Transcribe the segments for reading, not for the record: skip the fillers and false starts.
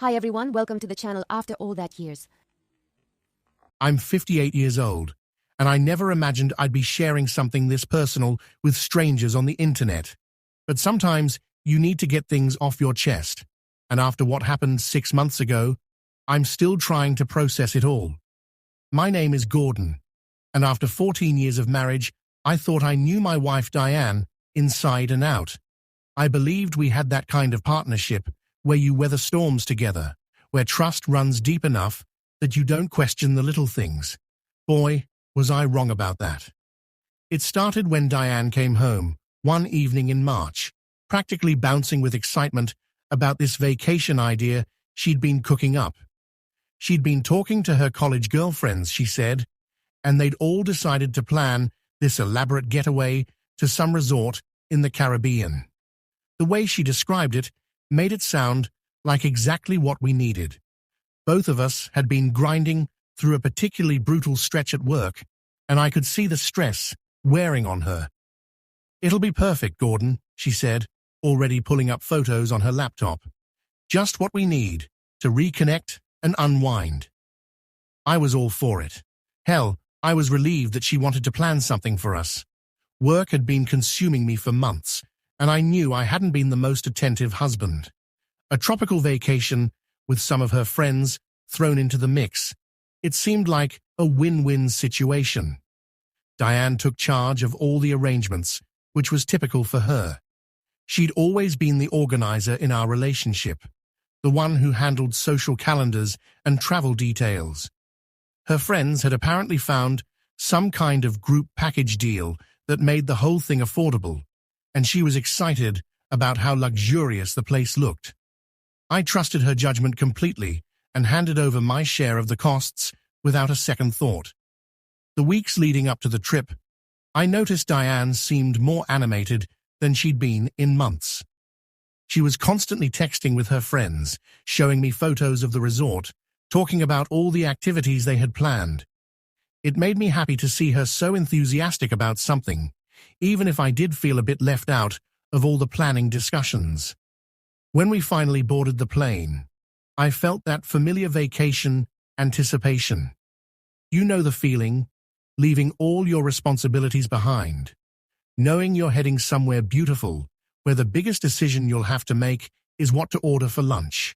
Hi everyone, welcome to the channel After All That Years. I'm 58 years old, and I never imagined I'd be sharing something this personal with strangers on the internet. But sometimes you need to get things off your chest, and after what happened 6 months ago, I'm still trying to process it all. My name is Gordon, and after 14 years of marriage, I thought I knew my wife Diane inside and out. I believed we had that kind of partnership where you weather storms together, where trust runs deep enough that you don't question the little things. Boy, was I wrong about that. It started when Diane came home, one evening in March, practically bouncing with excitement about this vacation idea she'd been cooking up. She'd been talking to her college girlfriends, she said, and they'd all decided to plan this elaborate getaway to some resort in the Caribbean. The way she described it made it sound like exactly what we needed. Both of us had been grinding through a particularly brutal stretch at work, and I could see the stress wearing on her. "It'll be perfect, Gordon," she said, already pulling up photos on her laptop. "Just what we need to reconnect and unwind." I was all for it. Hell, I was relieved that she wanted to plan something for us. Work had been consuming me for months, and I knew I hadn't been the most attentive husband. A tropical vacation with some of her friends thrown into the mix. It seemed like a win-win situation. Diane took charge of all the arrangements, which was typical for her. She'd always been the organizer in our relationship, the one who handled social calendars and travel details. Her friends had apparently found some kind of group package deal that made the whole thing affordable, and she was excited about how luxurious the place looked. I trusted her judgment completely and handed over my share of the costs without a second thought. The weeks leading up to the trip, I noticed Diane seemed more animated than she'd been in months. She was constantly texting with her friends, showing me photos of the resort, talking about all the activities they had planned. It made me happy to see her so enthusiastic about something, even if I did feel a bit left out of all the planning discussions. When we finally boarded the plane, I felt that familiar vacation anticipation. You know the feeling, leaving all your responsibilities behind, knowing you're heading somewhere beautiful, where the biggest decision you'll have to make is what to order for lunch.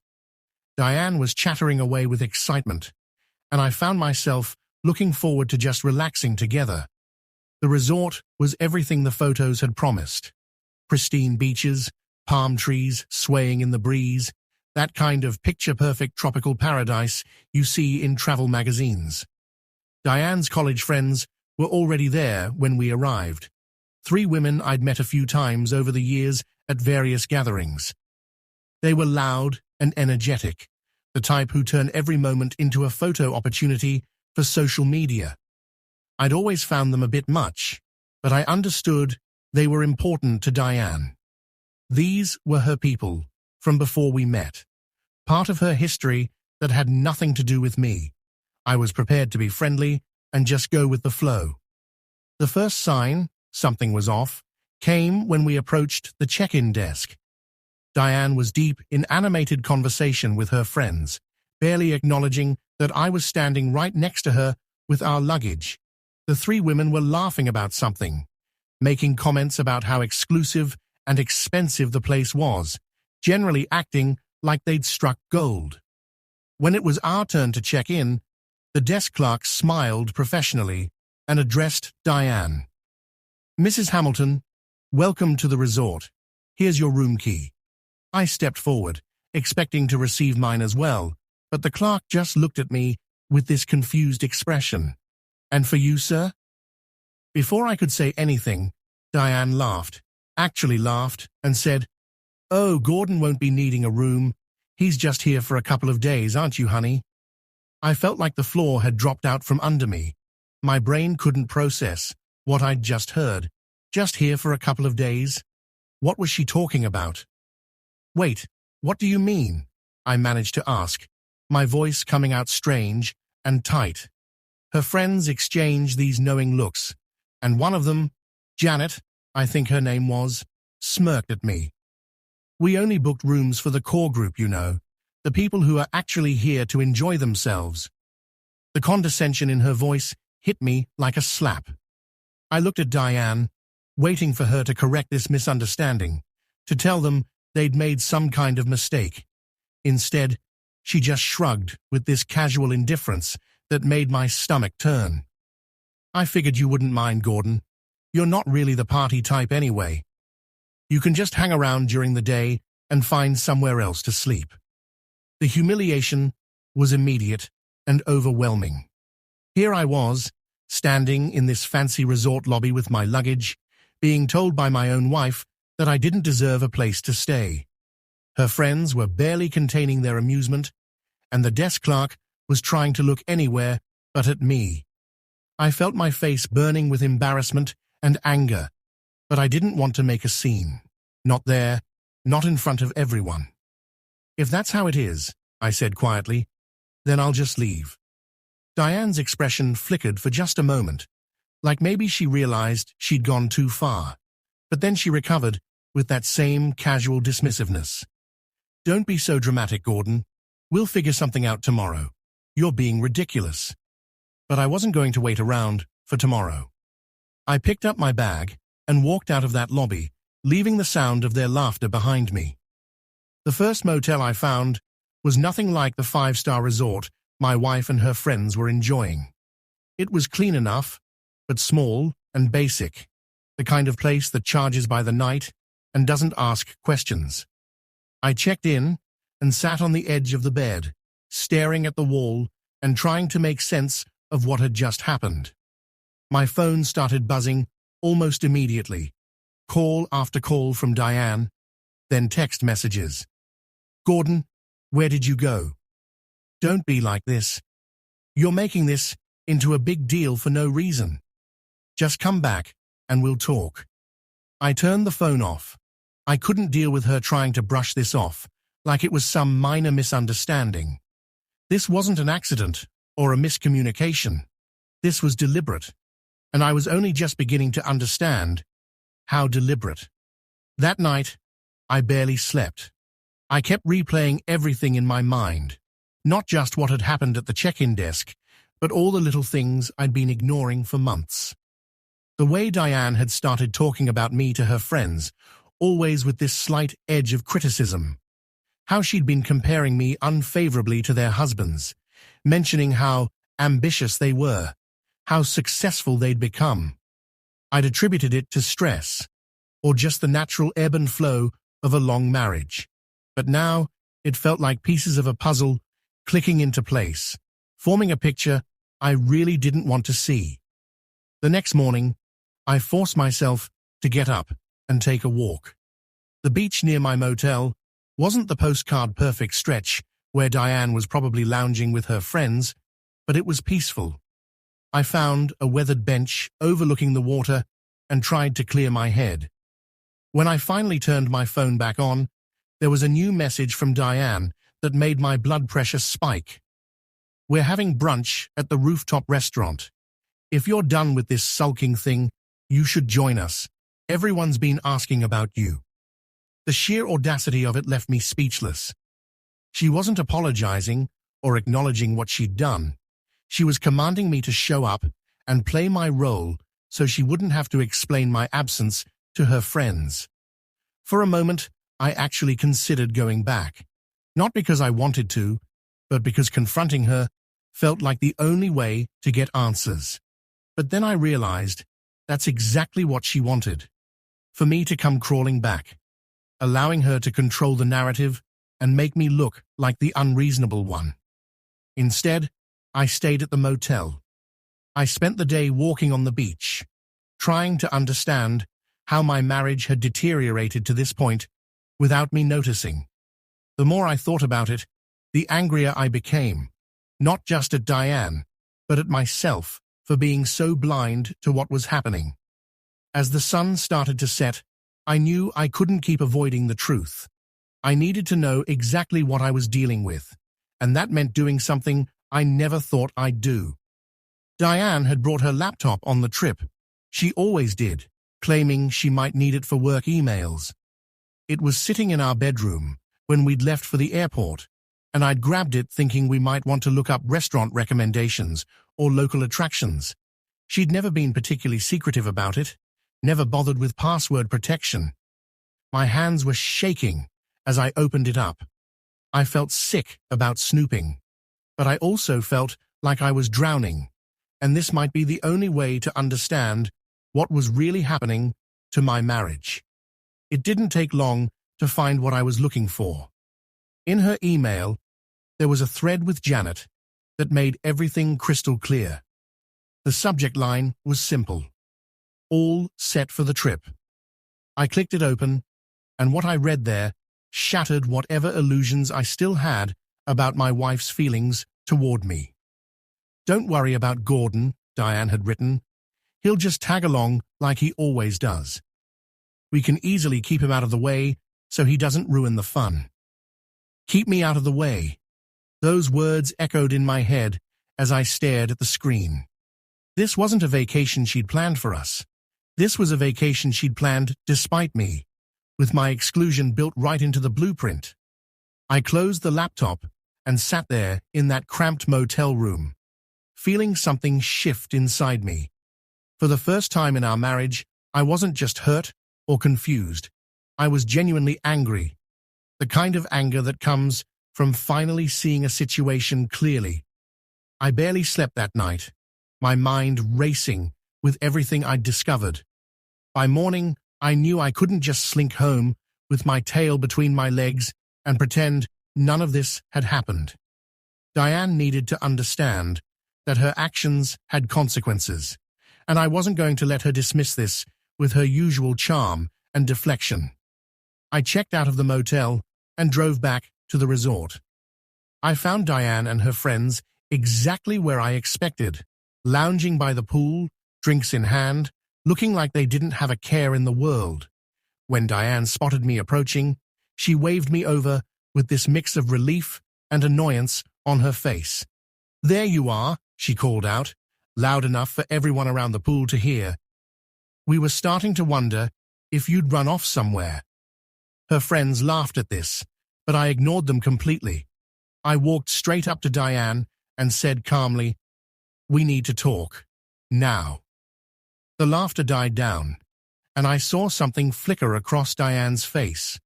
Diane was chattering away with excitement, and I found myself looking forward to just relaxing together. The resort was everything the photos had promised. Pristine beaches, palm trees swaying in the breeze, that kind of picture-perfect tropical paradise you see in travel magazines. Diane's college friends were already there when we arrived. 3 women I'd met a few times over the years at various gatherings. They were loud and energetic, the type who turn every moment into a photo opportunity for social media. I'd always found them a bit much, but I understood they were important to Diane. These were her people from before we met, part of her history that had nothing to do with me. I was prepared to be friendly and just go with the flow. The first sign something was off came when we approached the check-in desk. Diane was deep in animated conversation with her friends, barely acknowledging that I was standing right next to her with our luggage. The 3 women were laughing about something, making comments about how exclusive and expensive the place was, generally acting like they'd struck gold. When it was our turn to check in, the desk clerk smiled professionally and addressed Diane. "Mrs. Hamilton, welcome to the resort. Here's your room key." I stepped forward, expecting to receive mine as well, but the clerk just looked at me with this confused expression. "And for you, sir?" Before I could say anything, Diane actually laughed, and said, "Oh, Gordon won't be needing a room. He's just here for a couple of days, aren't you, honey?" I felt like the floor had dropped out from under me. My brain couldn't process what I'd just heard. Just here for a couple of days? What was she talking about? "Wait, what do you mean?" I managed to ask, my voice coming out strange and tight. Her friends exchanged these knowing looks, and one of them, Janet, I think her name was, smirked at me. "We only booked rooms for the core group, you know. The people who are actually here to enjoy themselves. The condescension in her voice hit me like a slap. I looked at Diane, waiting for her to correct this misunderstanding, to tell them they'd made some kind of mistake. Instead, she just shrugged with this casual indifference that made my stomach turn. I figured you wouldn't mind, Gordon. You're not really the party type anyway. You can just hang around during the day and find somewhere else to sleep. The humiliation was immediate and overwhelming. Here I was, standing in this fancy resort lobby with my luggage, being told by my own wife that I didn't deserve a place to stay. Her friends were barely containing their amusement, and the desk clerk was trying to look anywhere but at me. I felt my face burning with embarrassment and anger, but I didn't want to make a scene. Not there, not in front of everyone. If that's how it is, I said quietly, then I'll just leave. Diane's expression flickered for just a moment, like maybe she realized she'd gone too far, but then she recovered with that same casual dismissiveness. Don't be so dramatic, Gordon. We'll figure something out tomorrow. You're being ridiculous. But I wasn't going to wait around for tomorrow. I picked up my bag and walked out of that lobby, leaving the sound of their laughter behind me. The first motel I found was nothing like the 5-star resort my wife and her friends were enjoying. It was clean enough, but small and basic, the kind of place that charges by the night and doesn't ask questions. I checked in and sat on the edge of the bed, staring at the wall and trying to make sense of what had just happened. My phone started buzzing almost immediately. Call after call from Diane, then text messages. Gordon, where did you go? Don't be like this. You're making this into a big deal for no reason. Just come back and we'll talk. I turned the phone off. I couldn't deal with her trying to brush this off, like it was some minor misunderstanding. This wasn't an accident or a miscommunication. This was deliberate, and I was only just beginning to understand how deliberate. That night, I barely slept. I kept replaying everything in my mind, not just what had happened at the check-in desk, but all the little things I'd been ignoring for months. The way Diane had started talking about me to her friends, always with this slight edge of criticism. How she'd been comparing me unfavorably to their husbands, mentioning how ambitious they were, how successful they'd become. I'd attributed it to stress, or just the natural ebb and flow of a long marriage. But now, it felt like pieces of a puzzle clicking into place, forming a picture I really didn't want to see. The next morning, I forced myself to get up and take a walk. The beach near my motel wasn't the postcard-perfect stretch where Diane was probably lounging with her friends, but it was peaceful. I found a weathered bench overlooking the water and tried to clear my head. When I finally turned my phone back on, there was a new message from Diane that made my blood pressure spike. We're having brunch at the rooftop restaurant. If you're done with this sulking thing, you should join us. Everyone's been asking about you. The sheer audacity of it left me speechless. She wasn't apologizing or acknowledging what she'd done. She was commanding me to show up and play my role so she wouldn't have to explain my absence to her friends. For a moment, I actually considered going back. Not because I wanted to, but because confronting her felt like the only way to get answers. But then I realized that's exactly what she wanted. For me to come crawling back, allowing her to control the narrative and make me look like the unreasonable one. Instead, I stayed at the motel. I spent the day walking on the beach, trying to understand how my marriage had deteriorated to this point without me noticing. The more I thought about it, the angrier I became, not just at Diane, but at myself for being so blind to what was happening. As the sun started to set, I knew I couldn't keep avoiding the truth. I needed to know exactly what I was dealing with, and that meant doing something I never thought I'd do. Diane had brought her laptop on the trip. She always did, claiming she might need it for work emails. It was sitting in our bedroom when we'd left for the airport, and I'd grabbed it thinking we might want to look up restaurant recommendations or local attractions. She'd never been particularly secretive about it, never bothered with password protection. My hands were shaking as I opened it up. I felt sick about snooping, but I also felt like I was drowning, and this might be the only way to understand what was really happening to my marriage. It didn't take long to find what I was looking for. In her email, there was a thread with Janet that made everything crystal clear. The subject line was simple: all set for the trip. I clicked it open, and what I read there shattered whatever illusions I still had about my wife's feelings toward me. "Don't worry about Gordon," Diane had written. "He'll just tag along like he always does. We can easily keep him out of the way so he doesn't ruin the fun." Keep me out of the way. Those words echoed in my head as I stared at the screen. This wasn't a vacation she'd planned for us. This was a vacation she'd planned despite me, with my exclusion built right into the blueprint. I closed the laptop and sat there in that cramped motel room, feeling something shift inside me. For the first time in our marriage, I wasn't just hurt or confused. I was genuinely angry. The kind of anger that comes from finally seeing a situation clearly. I barely slept that night, my mind racing with everything I'd discovered. By morning, I knew I couldn't just slink home with my tail between my legs and pretend none of this had happened. Diane needed to understand that her actions had consequences, and I wasn't going to let her dismiss this with her usual charm and deflection. I checked out of the motel and drove back to the resort. I found Diane and her friends exactly where I expected, lounging by the pool, drinks in hand, looking like they didn't have a care in the world. When Diane spotted me approaching, she waved me over with this mix of relief and annoyance on her face. "There you are," she called out, loud enough for everyone around the pool to hear. "We were starting to wonder if you'd run off somewhere." Her friends laughed at this, but I ignored them completely. I walked straight up to Diane and said calmly, "We need to talk. Now." The laughter died down, and I saw something flicker across Diane's face.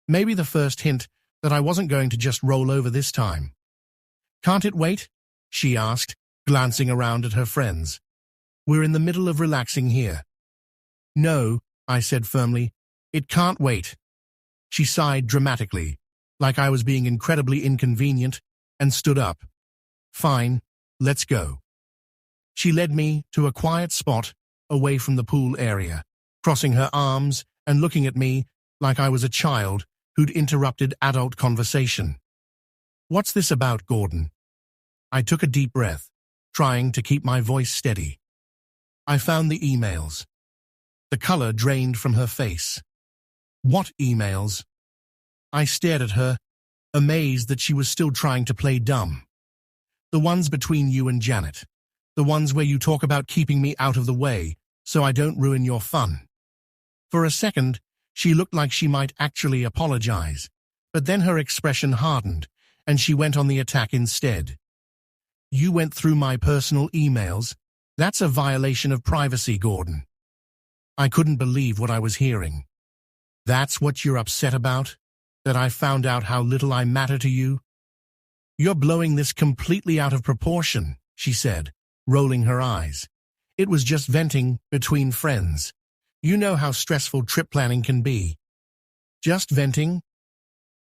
Maybe the first hint that I wasn't going to just roll over this time. "Can't it wait?" she asked, glancing around at her friends. "We're in the middle of relaxing here." "No," I said firmly, "it can't wait." She sighed dramatically, like I was being incredibly inconvenient, and stood up. "Fine, let's go." She led me to a quiet spot away from the pool area, crossing her arms and looking at me like I was a child who'd interrupted adult conversation. "What's this about, Gordon?" I took a deep breath, trying to keep my voice steady. I found the emails. The color drained from her face. "What emails?" I stared at her, amazed that she was still trying to play dumb. "The ones between you and Janet. The ones where you talk about keeping me out of the way so I don't ruin your fun." For a second, she looked like she might actually apologize, but then her expression hardened, and she went on the attack instead. "You went through my personal emails? That's a violation of privacy, Gordon." I couldn't believe what I was hearing. "That's what you're upset about? That I found out how little I matter to you?" "You're blowing this completely out of proportion," she said, rolling her eyes. "It was just venting between friends. You know how stressful trip planning can be." "Just venting?"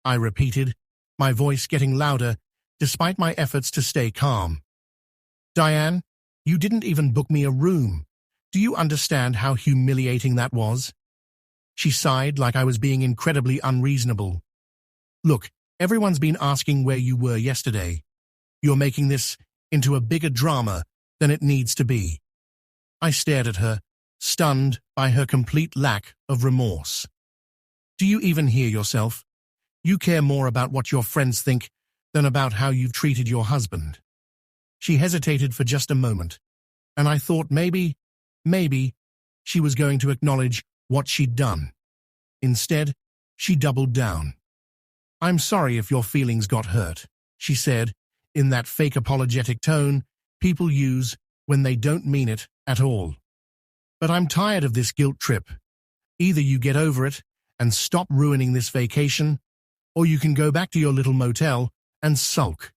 I repeated, my voice getting louder despite my efforts to stay calm. "Diane, you didn't even book me a room. Do you understand how humiliating that was?" She sighed like I was being incredibly unreasonable. "Look, everyone's been asking where you were yesterday. You're making this into a bigger drama than it needs to be." I stared at her, stunned by her complete lack of remorse. "Do you even hear yourself? You care more about what your friends think than about how you've treated your husband." She hesitated for just a moment, and I thought maybe she was going to acknowledge what she'd done. Instead, she doubled down. "I'm sorry if your feelings got hurt. she said, in that fake apologetic tone people use when they don't mean it at all. But I'm tired of this guilt trip. Either you get over it and stop ruining this vacation, or you can go back to your little motel and sulk.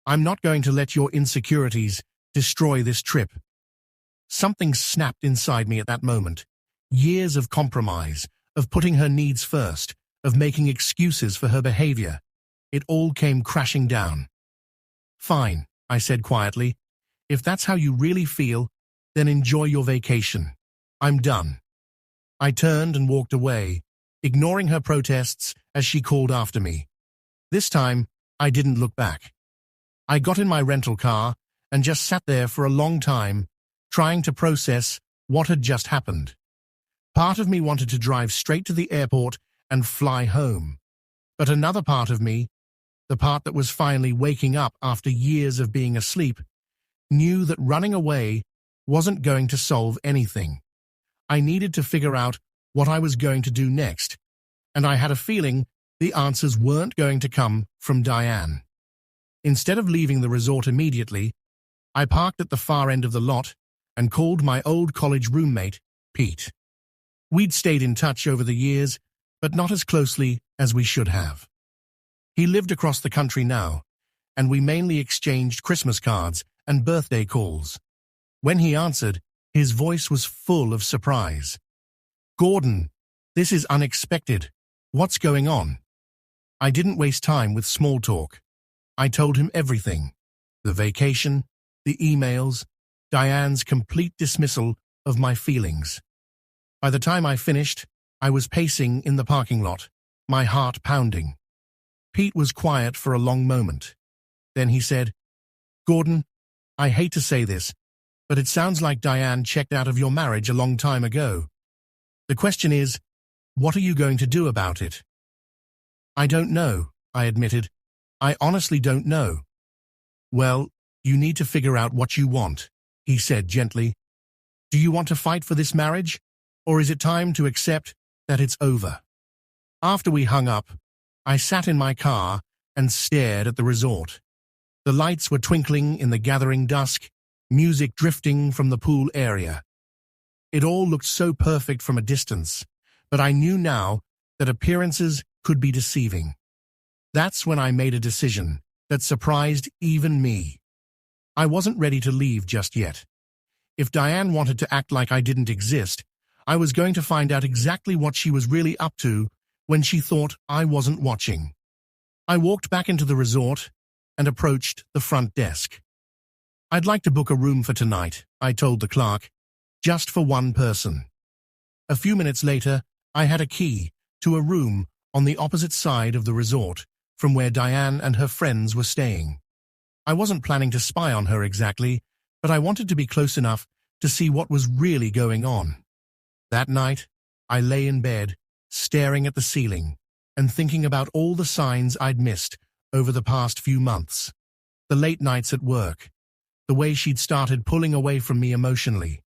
I'm not going to let your insecurities destroy this trip. Something snapped inside me at that moment. Years of compromise, of putting her needs first, of making excuses for her behavior. It all came crashing down. Fine, I said quietly. If that's how you really feel, then enjoy your vacation. I'm done. I turned and walked away, ignoring her protests as she called after me. This time, I didn't look back. I got in my rental car and just sat there for a long time, trying to process what had just happened. Part of me wanted to drive straight to the airport and fly home. But another part of me, the part that was finally waking up after years of being asleep, knew that running away wasn't going to solve anything. I needed to figure out what I was going to do next, and I had a feeling the answers weren't going to come from Diane. Instead of leaving the resort immediately, I parked at the far end of the lot and called my old college roommate, Pete. We'd stayed in touch over the years, but not as closely as we should have. He lived across the country now, and we mainly exchanged Christmas cards and birthday calls. When he answered, his voice was full of surprise. "Gordon, this is unexpected. What's going on?" I didn't waste time with small talk. I told him everything. The vacation, the emails, Diane's complete dismissal of my feelings. By the time I finished, I was pacing in the parking lot, my heart pounding. Pete was quiet for a long moment. Then he said, "Gordon, I hate to say this, but it sounds like Diane checked out of your marriage a long time ago. The question is, what are you going to do about it?" "I don't know," I admitted. "I honestly don't know." "Well, you need to figure out what you want," he said gently. "Do you want to fight for this marriage, or is it time to accept that it's over?" After we hung up, I sat in my car and stared at the resort. The lights were twinkling in the gathering dusk, music drifting from the pool area. It all looked so perfect from a distance, but I knew now that appearances could be deceiving. That's when I made a decision that surprised even me. I wasn't ready to leave just yet. If Diane wanted to act like I didn't exist, I was going to find out exactly what she was really up to when she thought I wasn't watching. I walked back into the resort and approached the front desk. "I'd like to book a room for tonight," I told the clerk, "just for one person." A few minutes later, I had a key to a room on the opposite side of the resort from where Diane and her friends were staying. I wasn't planning to spy on her exactly, but I wanted to be close enough to see what was really going on. That night, I lay in bed, staring at the ceiling and thinking about all the signs I'd missed over the past few months. The late nights at work, the way she'd started pulling away from me emotionally,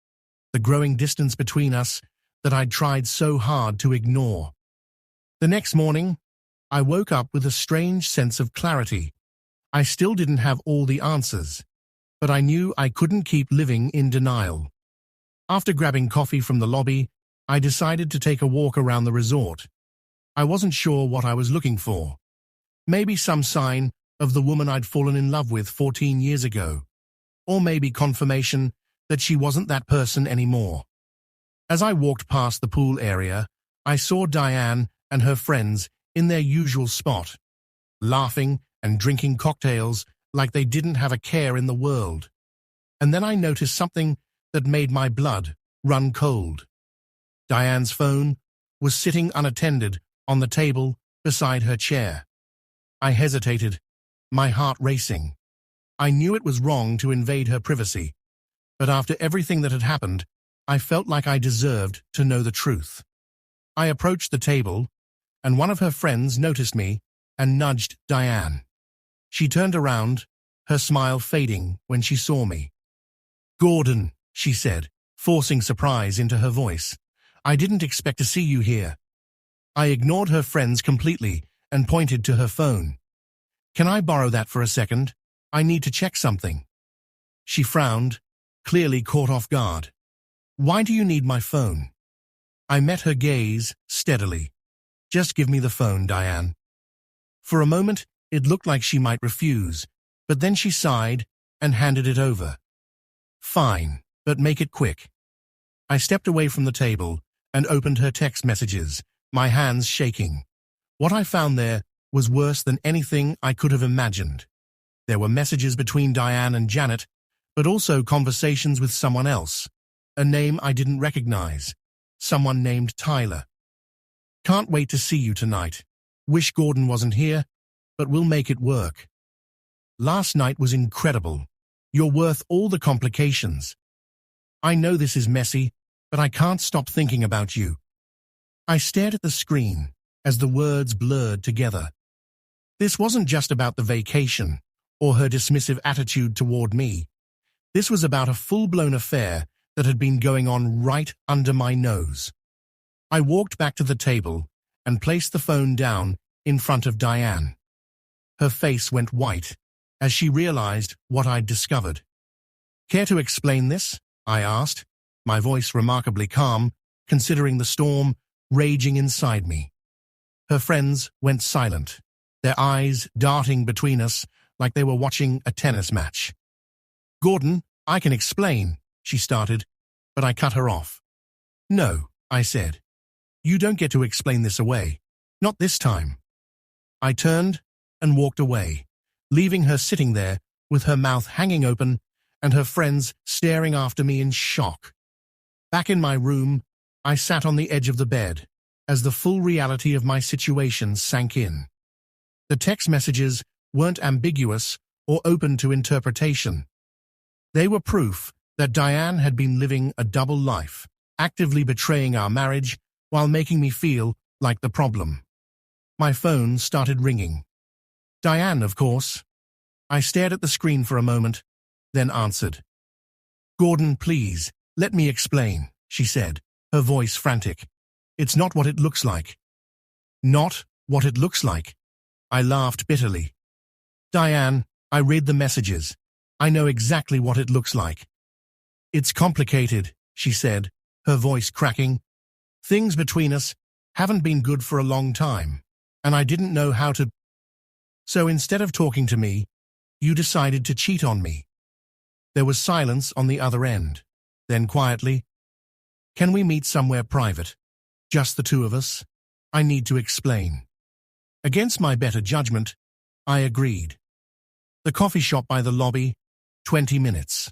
the growing distance between us that I'd tried so hard to ignore. The next morning, I woke up with a strange sense of clarity. I still didn't have all the answers, but I knew I couldn't keep living in denial. After grabbing coffee from the lobby, I decided to take a walk around the resort. I wasn't sure what I was looking for. Maybe some sign of the woman I'd fallen in love with 14 years ago, or maybe confirmation that she wasn't that person anymore. As I walked past the pool area, I saw Diane and her friends in their usual spot, laughing and drinking cocktails like they didn't have a care in the world. And then I noticed something that made my blood run cold. Diane's phone was sitting unattended on the table beside her chair. I hesitated, my heart racing. I knew it was wrong to invade her privacy, but after everything that had happened, I felt like I deserved to know the truth. I approached the table, and one of her friends noticed me and nudged Diane. She turned around, her smile fading when she saw me. "Gordon," she said, forcing surprise into her voice. "I didn't expect to see you here." I ignored her friends completely and pointed to her phone. Can I borrow that for a second? I need to check something. She frowned, clearly caught off guard. Why do you need my phone? I met her gaze steadily. Just give me the phone, Diane. For a moment, it looked like she might refuse, but then she sighed and handed it over. Fine, but make it quick. I stepped away from the table and opened her text messages, my hands shaking. What I found there was worse than anything I could have imagined. There were messages between Diane and Janet, but also conversations with someone else, a name I didn't recognize, someone named Tyler. Can't wait to see you tonight. Wish Gordon wasn't here, but we'll make it work. Last night was incredible. You're worth all the complications. I know this is messy, but I can't stop thinking about you. I stared at the screen as the words blurred together. This wasn't just about the vacation or her dismissive attitude toward me. This was about a full-blown affair that had been going on right under my nose. I walked back to the table and placed the phone down in front of Diane. Her face went white as she realized what I'd discovered. Care to explain this? I asked, my voice remarkably calm, considering the storm raging inside me. Her friends went silent, their eyes darting between us like they were watching a tennis match. Gordon, I can explain, she started, but I cut her off. No, I said. You don't get to explain this away. Not this time. I turned and walked away, leaving her sitting there with her mouth hanging open and her friends staring after me in shock. Back in my room, I sat on the edge of the bed as the full reality of my situation sank in. The text messages weren't ambiguous or open to interpretation. They were proof that Diane had been living a double life, actively betraying our marriage while making me feel like the problem. My phone started ringing. Diane, of course. I stared at the screen for a moment, then answered. Gordon, please, let me explain, she said, her voice frantic. It's not what it looks like. Not what it looks like. I laughed bitterly. Diane, I read the messages. I know exactly what it looks like. It's complicated, she said, her voice cracking. Things between us haven't been good for a long time, and I didn't know how to. So instead of talking to me, you decided to cheat on me. There was silence on the other end. Then quietly, can we meet somewhere private? Just the two of us? I need to explain. Against my better judgment, I agreed. The coffee shop by the lobby, 20 minutes.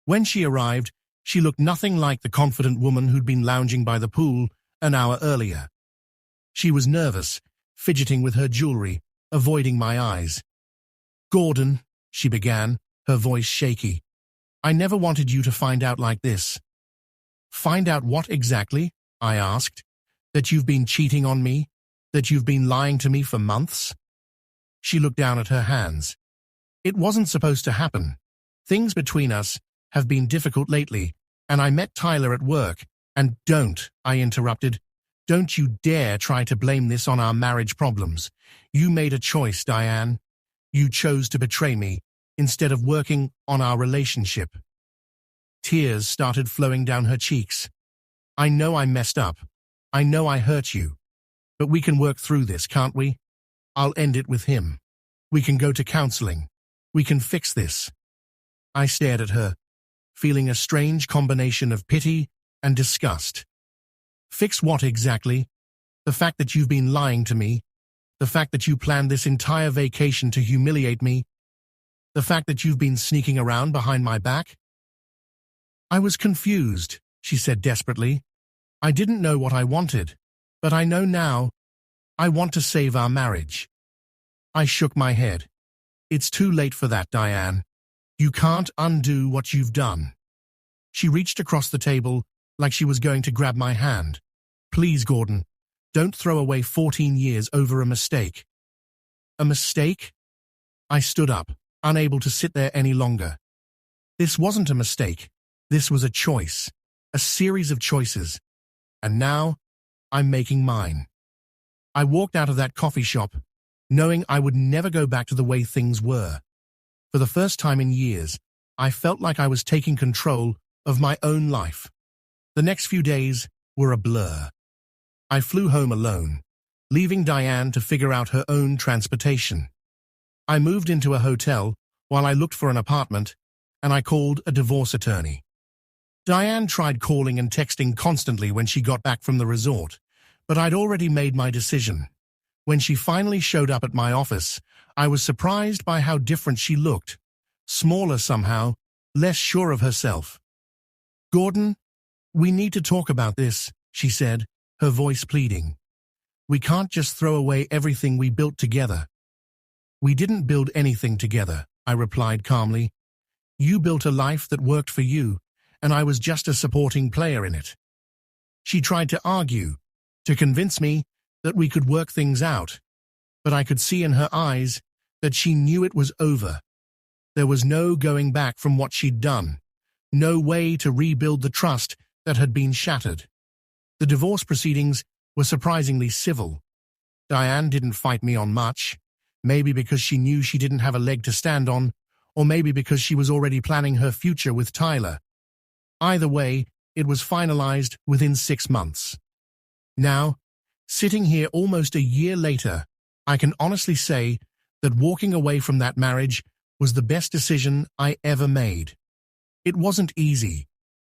When she arrived, she looked nothing like the confident woman who'd been lounging by the pool an hour earlier. She was nervous, fidgeting with her jewelry, avoiding my eyes. Gordon, she began, her voice shaky. I never wanted you to find out like this. Find out what exactly? I asked. That you've been cheating on me? That you've been lying to me for months? She looked down at her hands. It wasn't supposed to happen. Things between us have been difficult lately, and I met Tyler at work, and don't, I interrupted. Don't you dare try to blame this on our marriage problems. You made a choice, Diane. You chose to betray me instead of working on our relationship. Tears started flowing down her cheeks. I know I messed up. I know I hurt you. But we can work through this, can't we? I'll end it with him. We can go to counseling. We can fix this. I stared at her, feeling a strange combination of pity and disgust. Fix what exactly? The fact that you've been lying to me? The fact that you planned this entire vacation to humiliate me? The fact that you've been sneaking around behind my back? I was confused, she said desperately. I didn't know what I wanted, but I know now. I want to save our marriage. I shook my head. It's too late for that, Diane. You can't undo what you've done. She reached across the table like she was going to grab my hand. Please, Gordon, don't throw away 14 years over a mistake. A mistake? I stood up, unable to sit there any longer. This wasn't a mistake. This was a choice, a series of choices. And now, I'm making mine. I walked out of that coffee shop, knowing I would never go back to the way things were. For the first time in years, I felt like I was taking control of my own life. The next few days were a blur. I flew home alone, leaving Diane to figure out her own transportation. I moved into a hotel while I looked for an apartment, and I called a divorce attorney. Diane tried calling and texting constantly when she got back from the resort, but I'd already made my decision. When she finally showed up at my office, I was surprised by how different she looked. Smaller somehow, less sure of herself. "Gordon, we need to talk about this," she said, her voice pleading. "We can't just throw away everything we built together." "We didn't build anything together," I replied calmly. "You built a life that worked for you, and I was just a supporting player in it." She tried to argue, to convince me that we could work things out, but I could see in her eyes that she knew it was over. There was no going back from what she'd done, no way to rebuild the trust that had been shattered. The divorce proceedings were surprisingly civil. Diane didn't fight me on much, maybe because she knew she didn't have a leg to stand on, or maybe because she was already planning her future with Tyler. Either way, it was finalized within 6 months. Now, sitting here almost a year later, I can honestly say that walking away from that marriage was the best decision I ever made. It wasn't easy.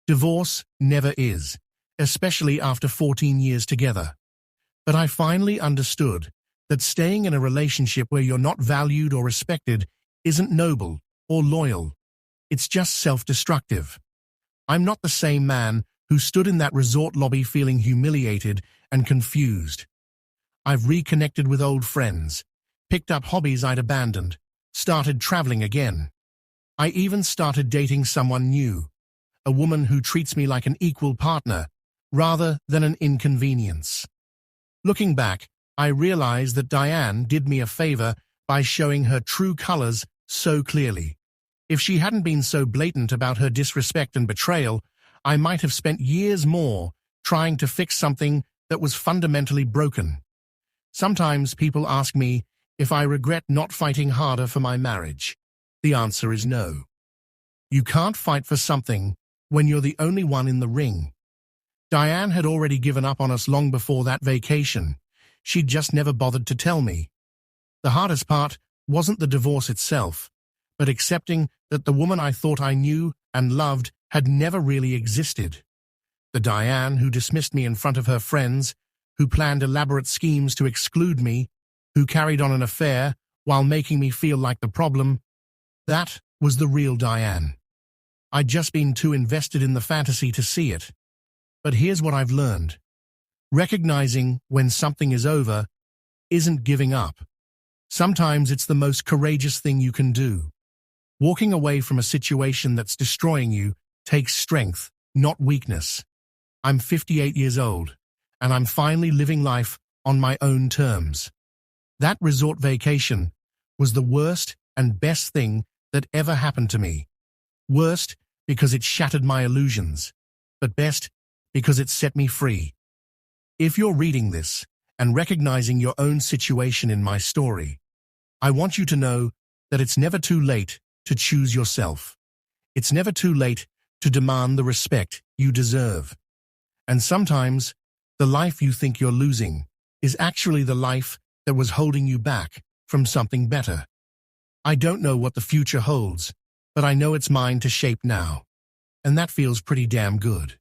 Divorce never is, especially after 14 years together. But I finally understood that staying in a relationship where you're not valued or respected isn't noble or loyal. It's just self-destructive. I'm not the same man who stood in that resort lobby feeling humiliated and confused. I've reconnected with old friends, picked up hobbies I'd abandoned, started traveling again. I even started dating someone new, a woman who treats me like an equal partner rather than an inconvenience. Looking back, I realized that Diane did me a favor by showing her true colors so clearly. If she hadn't been so blatant about her disrespect and betrayal, I might have spent years more trying to fix something that was fundamentally broken. Sometimes people ask me if I regret not fighting harder for my marriage. The answer is no. You can't fight for something when you're the only one in the ring. Diane had already given up on us long before that vacation. She'd just never bothered to tell me. The hardest part wasn't the divorce itself, but accepting that the woman I thought I knew and loved had never really existed. The Diane who dismissed me in front of her friends, who planned elaborate schemes to exclude me, who carried on an affair while making me feel like the problem, that was the real Diane. I'd just been too invested in the fantasy to see it. But here's what I've learned. Recognizing when something is over isn't giving up. Sometimes it's the most courageous thing you can do. Walking away from a situation that's destroying you takes strength, not weakness. I'm 58 years old, and I'm finally living life on my own terms. That resort vacation was the worst and best thing that ever happened to me. Worst because it shattered my illusions, but best because it set me free. If you're reading this and recognizing your own situation in my story, I want you to know that it's never too late to choose yourself. It's never too late to demand the respect you deserve. And sometimes, the life you think you're losing is actually the life that was holding you back from something better. I don't know what the future holds, but I know it's mine to shape now. And that feels pretty damn good.